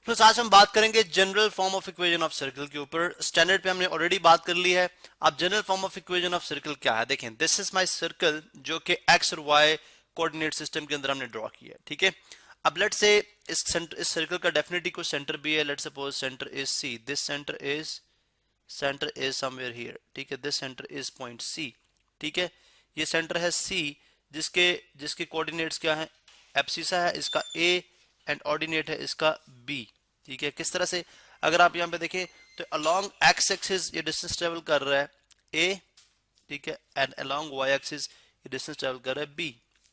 तो आज हम बात करेंगे general form of equation of circle के ऊपर। स्टैंडर्ड पे हमने ऑलरेडी बात कर ली है। अब general form of equation of circle क्या है, देखें, दिस इज माय सर्कल जो कि एक्स और वाई कोऑर्डिनेट सिस्टम के अंदर हमने ड्रॉ किया है, ठीक है। अब लेट्स से इस सर्कल का डेफिनेटली कोई सेंटर भी है। Let's suppose centre is C, this centre is somewhere here, ठीक है। This centre is point C, ठीक है। ये सेंटर है सी जिसके जिसके कोऑर्डिनेट्स क्या है, एब्सिसा है इसका ए एंड ऑर्डिनेट है इसका बी, ठीक है। किस तरह से, अगर आप यहाँ पे देखें तो अलोंग एक्स एक्सिस ये डिस्टेंस ट्रेवल कर रहा है ए, ठीक है, एंड अलोंग वाई एक्सिस ये डिस्टेंस ट्रेवल कर रहा है B.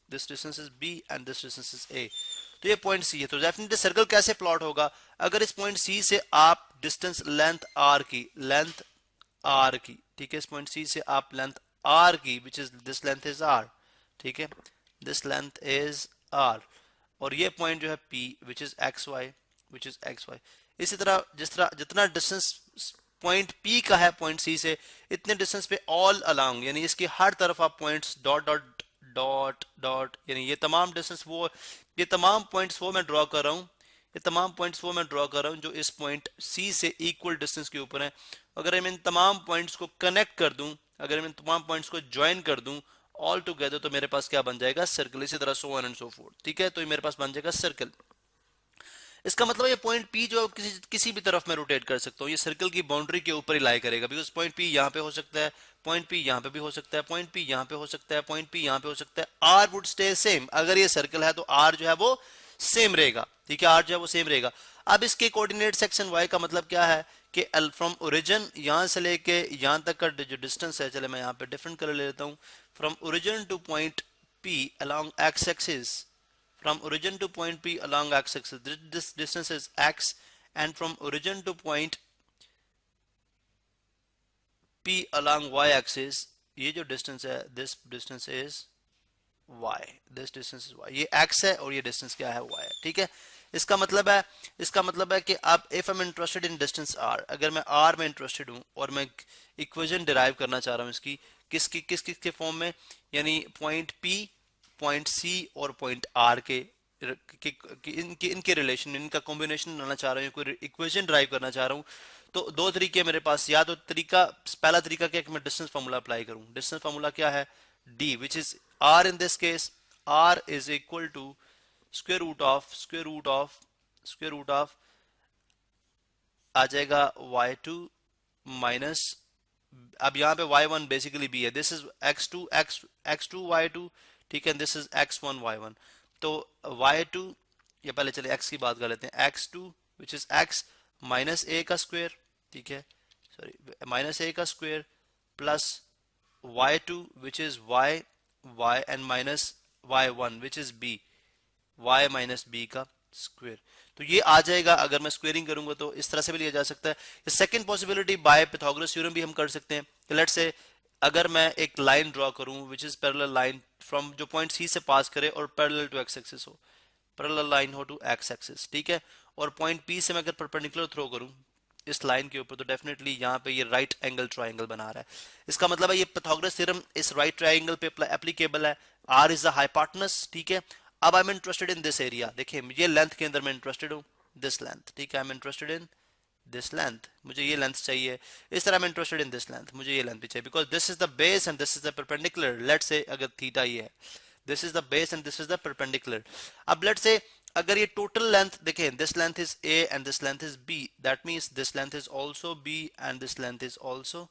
This distance is B and this distance is A. तो ये पॉइंट सी है। तो डेफिनेटली सर्कल कैसे प्लॉट होगा, अगर इस पॉइंट सी से आप डिस्टेंस लेंथ आर की, ठीक है, इस पॉइंट सी से आप लेंथ आर की, which is this length is R, ठीक है, दिस लेंथ इज आर, और ये पॉइंट जो है P which is X Y. इसी तरह जितना डिस्टेंस पॉइंट P का है पॉइंट C से, इतने डिस्टेंस पे ऑल अलोंग, यानी इसकी हर तरफ आप points dot dot dot dot, यानी ये तमाम डिस्टेंस ये तमाम पॉइंट्स वो मैं ड्रॉ कर रहा हूँ, ये तमाम पॉइंट्स वो मैं ड्रॉ कर रहा हूँ जो इस पॉइंट C से इक्वल डिस्टेंस के ऊपर है। अगर मैं इन तमाम पॉइंट्स को कनेक्ट कर दूं, अगर मैं इन तमाम पॉइंट्स को ज्वाइन कर दूं ऑल टुगेदर, तो मेरे पास क्या बन जाएगा, सर्कल। इसी तरह so on and so fourth, ठीक है। तो ये मेरे पास बन जाएगा सर्कल। इसका मतलब ये पॉइंट P जो किसी भी तरफ मैं रोटेट कर सकता हूँ, ये सर्कल की बाउंड्री के ऊपर ही लाई करेगा, बिकॉज पॉइंट P यहाँ पे हो सकता है, पॉइंट P यहाँ पे भी हो सकता है, पॉइंट P यहाँ पे हो सकता है, पॉइंट P यहाँ पे हो सकता है। R वुड स्टे सेम, अगर ये सर्कल है तो R जो है वो सेम रहेगा, ठीक है, R जो है वो सेम रहेगा। अब इसके कोऑर्डिनेट्स एक्स एंड वाई का मतलब क्या है कि फ्रॉम ओरिजिन यहां से लेके यहां तक का जो डिस्टेंस है, चले मैं यहाँ पे डिफरेंट कलर ले लेता हूँ, from origin two point P along x axis, from origin to point P along x axis, this distance is x, and from origin to point P along y axis, ये जो distance है, this distance is y, this distance is y, ये x है और ये distance क्या है, y है, ठीक है। इसका मतलब है कि अब if I am interested in distance r, अगर मैं r में इंटरेस्टेड हूं और मैं इक्वेशन डिराइव करना चाह रहा हूं इसकी किसके फॉर्म में, यानी पॉइंट P, पॉइंट C और पॉइंट R इनके रिलेशन, इनका कॉम्बिनेशन बनाना चाह रहा हूँ, कोई इक्वेशन ड्राइव करना चाह रहा हूँ, तो दो तरीके मेरे पास। या तो पहला तरीका क्या कि मैं डिस्टेंस फार्मूला अप्लाई करूँ। डिस्टेंस फार्मूला क्या है, D which is R, in this case R is equal to square root of आ जाएगा y2 माइनस, अब यहाँ पे y1 बेसिकली b है, दिस इज x2 y2, ठीक है, दिस इज x1 y1। तो y2, ये पहले चले x की बात कर लेते हैं, x2 which is x minus a का स्क्वायर, ठीक है, सॉरी माइनस a का square, plus y2 which is y and minus y1 which is b, y minus B का स्क्वायर। तो ये आ जाएगा, अगर मैं स्क्वेयरिंग करूंगा तो इस तरह से भी लिया जा सकता है। Second possibility by Pythagoras theorem भी हम कर सकते हैं। लेट्स से अगर मैं एक लाइन ड्रॉ करूं which is parallel line from, जो पॉइंट सी से पास करे और पैरेलल टू एक्स एक्सिस हो, पैरेलल लाइन हो टू एक्स एक्सिस, ठीक है, और पॉइंट पी से मैं अगर परपेंडिकुलर थ्रो करूं इस लाइन के ऊपर, तो डेफिनेटली यहाँ पे ये राइट एंगल ट्राइंगल बना रहा है। इसका मतलब है ये पाइथागोरस थ्योरम इस राइट ट्राइंगल पे एप्लीकेबल है। आर इज द हाइपोटेनस, ठीक है। अब I am interested in this area, देखिए ये लेंथ के अंदर मैं इंटरेस्टेड हूँ, दिस लेंथ, ठीक है, I am interested in this length, मुझे ये लेंथ चाहिए। इस तरह मैं इंटरेस्टेड इन दिस लेंथ, मुझे ये लेंथ भी चाहिए, because this is the base and this is the perpendicular. Let's say अगर थीटा ये है, this is the base and this is the perpendicular. अब लेट्स से अगर ये टोटल लेंथ देखें, this length is a and this length is b, that means this length is also b and this length is also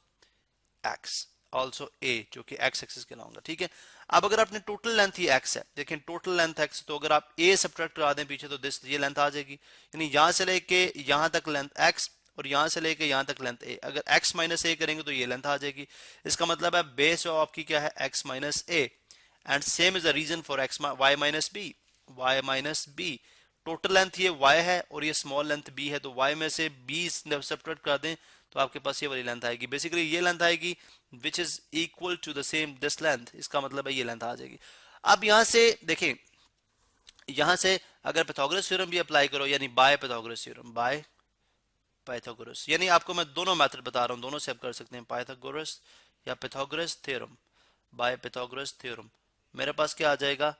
x, also a, जो कि x axis कहलाऊंगा, ठीक है। अब अगर आपने टोटल लेंथ ही x है, देखें टोटल लेंथ x, तो अगर आप a सब्ट्रैक्ट करा दें पीछे, तो दिस ये लेंथ आ जाएगी, यानी यहां से लेके यहां तक लेंथ x और यहां से लेके यहां तक लेंथ a। अगर x माइनस a करेंगे तो ये लेंथ आ जाएगी। इसका मतलब है बेस ऑफ आपकी क्या है, x minus a, and same is the reason for y minus b। Total length ये y है और ये स्मॉल लेंथ b है, तो y में से b सब्ट्रैक्ट कर दें तो आपके पास ये वाली लेंथ आएगी, बेसिकली ये लेंथ आएगी which is equal to the same this length. इसका मतलब है ये लेंथ आ जाएगी। अब यहां से देखें, यहां से अगर पाइथागोरस थ्योरम भी अप्लाई करो, यानी by Pythagoras theorem, by Pythagoras, यानी आपको मैं दोनों मेथड बता रहा हूं, दोनों से आप कर सकते हैं, पाइथागोरस या Pythagoras theorem, by Pythagoras theorem, मेरे पास क्या आ जाएगा,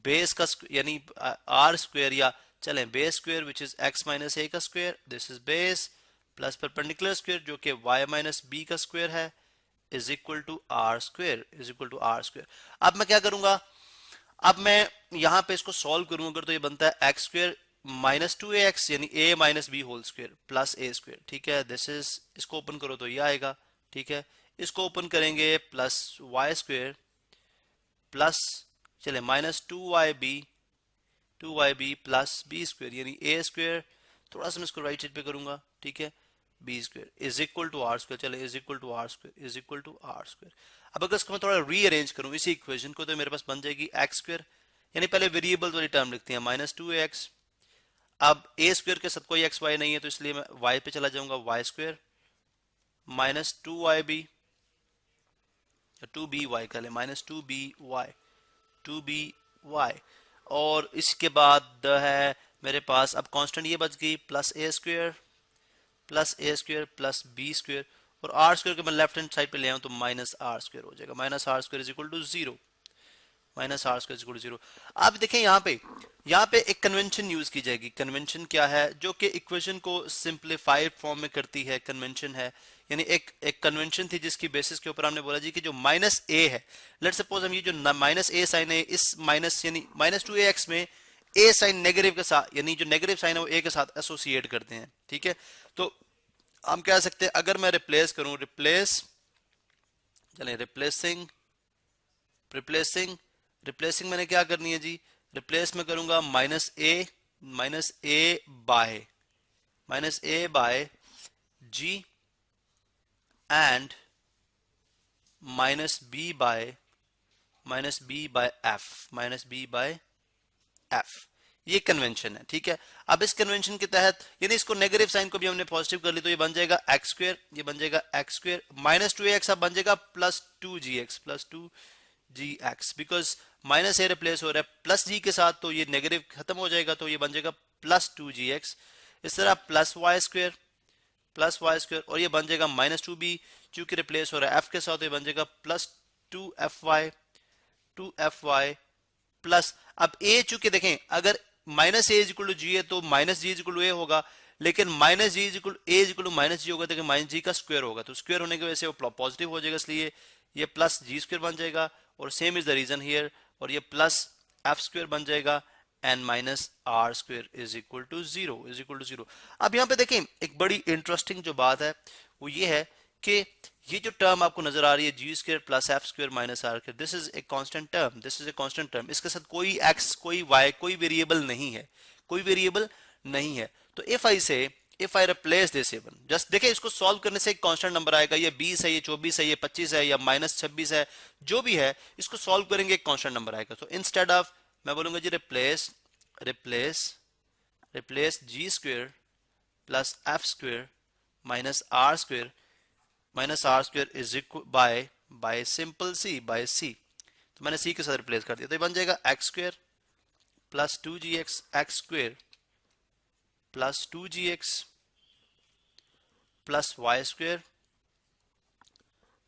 बेस का यानी आर स्क्वायर या चलें base square which is x minus A का square, this is base, plus perpendicular square जो कि y माइनस बी का स्क्वायर है, is equal to R square, is equal to R square. अब मैं क्या करूंगा, अब मैं यहां पे इसको सॉल्व करूंगा अगर, तो ये बनता है X square minus two A X यानी A minus B whole square plus A square, ठीक है। दिस इज, इसको ओपन करो तो ये आएगा, ठीक है। इसको ओपन करेंगे प्लस वाई स्क्वायर प्लस, चले minus two Y B plus B square यानी ए स्क्वायर, थोड़ा सा मैं इसको राइट साइड पे करूंगा, ठीक है, B square is equal to R square, चले is equal to R square, is equal to R square. अब अगर इसको मैं थोड़ा रीअरेंज करूं इसी इक्वेशन को, तो मेरे पास बन जाएगी एक्स स्क्वायर, यानी पहले वेरिएबल वाली टर्म लिखते हैं माइनस टू एक्स, अब ए स्क्वायर के साथ कोई एक्स वाई नहीं है तो इसलिए मैं वाई पे चला जाऊंगा, Y square minus two Y B, two B Y का ले, माइनस टू बी वाई, और इसके बाद है मेरे पास अब कांस्टेंट ये बच गई plus A square plus B square, और आर स्क्वायर को मैं लेफ्ट हैंड साइड पे ले आऊं तो माइनस आर स्क्वायर हो जाएगा, minus R square is equal to zero, minus R square is equal to zero. आप देखें यहाँ पे एक कन्वेंशन यूज की जाएगी। कन्वेंशन क्या है, जो कि इक्वेशन को सिंप्लीफाइड फॉर्म में करती है, कन्वेंशन है, यानी एक कन्वेंशन थी जिसकी बेसिस के ऊपर हमने बोला जी कि जो माइनस ए है, लेट सपोज हम ये जो माइनस ए साइन है, इस माइनस यानी माइनस टू ए एक्स में ए साइन नेगेटिव के साथ, यानी जो नेगेटिव साइन है वो ए के साथ एसोसिएट करते हैं, ठीक है। तो हम कह सकते हैं अगर मैं रिप्लेस करूं, रिप्लेसिंग मैंने क्या करनी है जी, रिप्लेस में करूंगा minus A by G and minus B by F, ये कन्वेंशन है, ठीक है। अब इस कन्वेंशन के तहत यानी इसको नेगेटिव साइन को भी हमने पॉजिटिव कर ली तो ये बन जाएगा एक्स स्क्वायर, ये बन जाएगा X square minus two X, अब बन जाएगा plus two G X, because minus A replace हो रहा है प्लस जी के साथ, तो ये नेगेटिव खत्म हो जाएगा, तो ये बन जाएगा प्लस टू जी एक्स। इस तरह प्लस वाई स्क्वायर और ये बन जाएगा माइनस टू बी, चूंकि रिप्लेस हो रहा है एफ के साथ, तो ये बन जाएगा plus two F Y plus, अब ए चूंकि देखें अगर minus A is equal to G है तो minus G is equal to A होगा, लेकिन minus G is equal A is equal to minus G होगा तो माइनस जी का स्क्वायर होगा, तो स्क्वायर होने की वजह से वो पॉजिटिव हो जाएगा, इसलिए ये प्लस जी स्क्वायर बन जाएगा, और same is the reason here, और ये प्लस एफ स्क्वायर बन जाएगा and minus R square is equal to zero. अब यहाँ पे देखें एक बड़ी इंटरेस्टिंग जो बात है वो ये है कि ये जो टर्म आपको नजर आ रही है G square plus F square minus R square, this is a constant term, इसके साथ कोई एक्स कोई वाई कोई वेरिएबल नहीं है, तो if I replace this even, just देखें इसको सॉल्व करने से एक कांस्टेंट नंबर आएगा, ये 20 है, ये 24 है, ये 25 है, या माइनस 26 है, जो भी है इसको सॉल्व करेंगे एक कांस्टेंट नंबर आएगा। तो इंस्टेड ऑफ मैं बोलूंगा G replace G square plus F square minus R square is equal by simple C, तो मैंने सी के साथ रिप्लेस कर दिया, तो ये बन जाएगा X square plus two G X plus two G X plus Y square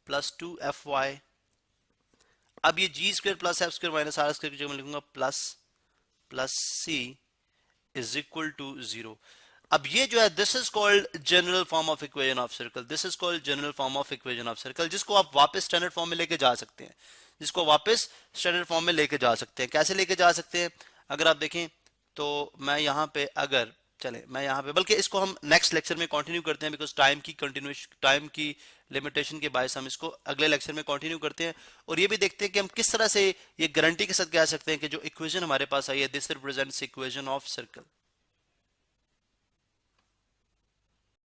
plus two F Y. अब ये G square plus F square minus R square की जगह मैं लिखूंगा plus C is equal to zero. अब ये जो है this is called general form of equation of circle, जिसको आप वापस स्टैंडर्ड फॉर्म में लेके जा सकते हैं, कैसे लेके जा सकते हैं अगर आप देखें तो मैं यहाँ पे बल्कि इसको हम नेक्स्ट लेक्चर में कंटिन्यू करते हैं, बिकॉज टाइम की लिमिटेशन के बायस हम इसको अगले लेक्चर में कंटिन्यू करते हैं, और ये भी देखते हैं कि हम किस तरह से ये गारंटी के साथ कह सकते हैं कि जो इक्वेशन हमारे पास आई है this represents equation of circle.